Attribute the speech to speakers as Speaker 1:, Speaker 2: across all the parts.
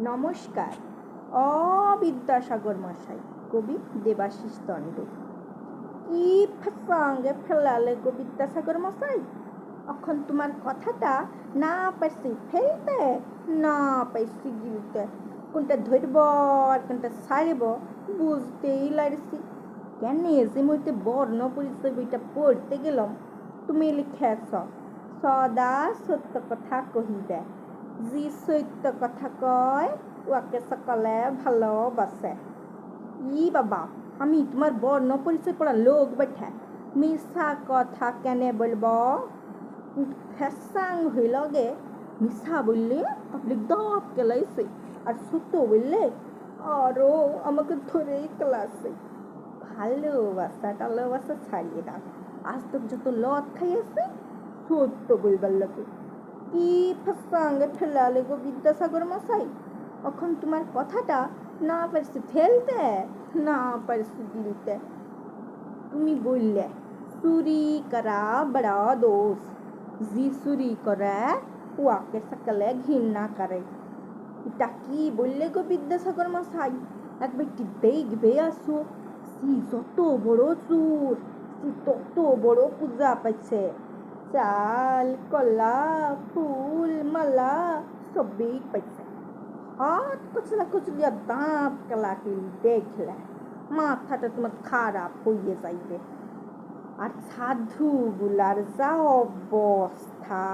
Speaker 1: নমস্কার। বিদ্যাসাগর মশাই, কবি দেবাশিস দণ্ড। কি ফাঁসঙ্গে ফেলালে গো বিদ্যাসাগর মশাই, এখন তোমার কথাটা না পাইছি ফেলতে, না পাইছি গিলতে, কোনটা ধরব আর কোনটা ছাড়ব বুঝতেই লাগছি। কেন যে মইতে বর্ণ পরিচয় বইটা পড়তে গেলাম, তুমি লিখেছ সদা সত্য কথা কহিবে, যি সত্য কথা কয় ওকে সকলে ভালোবাসে। ই বাবা, আমি তোমার বর্ণ পরিচয় পড়া লোক বেঠা মিশা কথা কেনে বলব? ফ্যাসাং হইল গে, মিশা বললে পাবলিক দপ কেলাইছে, আর সত্য বললে আরো আমাকে ধরেই ক্লাসে। ভালোবাসা টালোবাসা ছাড়িয়ে দাও, আজ তো যত লট খাইয়েছে সত্য বলবার লোকে। কি ফাঁসঙ্গে ফেলালে গো বিদ্যাসাগর মশাই, এখন তোমার কথাটা না পারছি ফেলতে, না পারছি গিলতে। তুমি বললে চুরি করা বড়া দোষ, যি চুরি করে ওকে সকলে ঘৃণা করে। এটা কি বললে গো বিদ্যাসাগর মশাই? একবার কি দেখবে আসো, সি যত বড় চোর সি তত বড় পূজা পাইছে। চাল কলা ফুল মালা সবই পাইছে। হাত কুচলা কুচলিয়া দাঁত কালাকিলি দেখলে মাথাটা তোমার খারাপ হয়ে যাইবে। আর সাধুগুলার যা অবস্থা,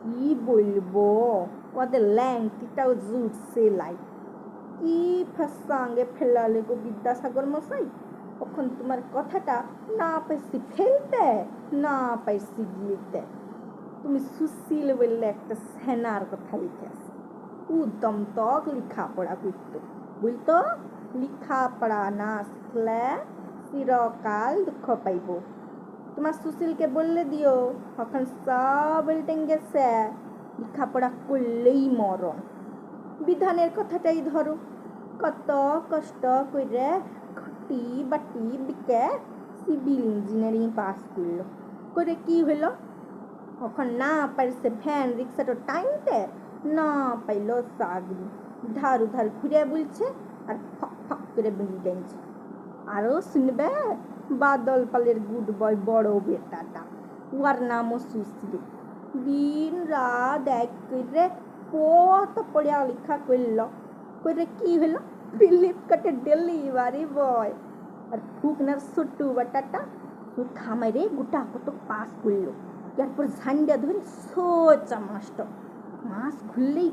Speaker 1: কি বলবো, ওদের ল্যাংটিটাও জুটছে লাই। কি ফাঁসঙ্গে ফেলালে গো বিদ্যাসাগর মশাই, এখন তোমার কথাটা না পাইছি ফেলতে, না পাইছি গিলতে। তুমি সুশীল বললে একটা সেনার কথা লিখেছ, উদ্যম তক লেখাপড়া করতো, বলতো লেখাপড়া না শিখলে চিরকাল দুঃখ পাইব। তোমার সুশীলকে বললে দিও, এখন সব উল্টেন গেছে, লেখাপড়া করলেই মরণ। বিধানের কথাটাই ধরো, কত কষ্ট করে ঘটি বাটি বিকে সিভিল ইঞ্জিনিয়ারিং পাস করলো, করে কি হলো? এখন না পারছে ভ্যান রিক্সাটা টাইমতে, না পাইল চাকরি, ধার উধার ঘুরে বলছে আর ফক ফক করে বিড়ি টানছে। আরও শুনবে বাদল পালের গুড বয় বড় বেটাটা, ওর নামও সুশ্রী, দিন রাত এক করে কত পড়ালেখা করল, করে কি হলো? ফ্লিপকার্টে ডেলিভারি বয়। আর ফুকনার ছোট্টু বেটাটা থামাইরে গোটা কত পাস করলো, এরপর ঝান্ডা ধরে সোজা মাস্টার, মাস খুললেই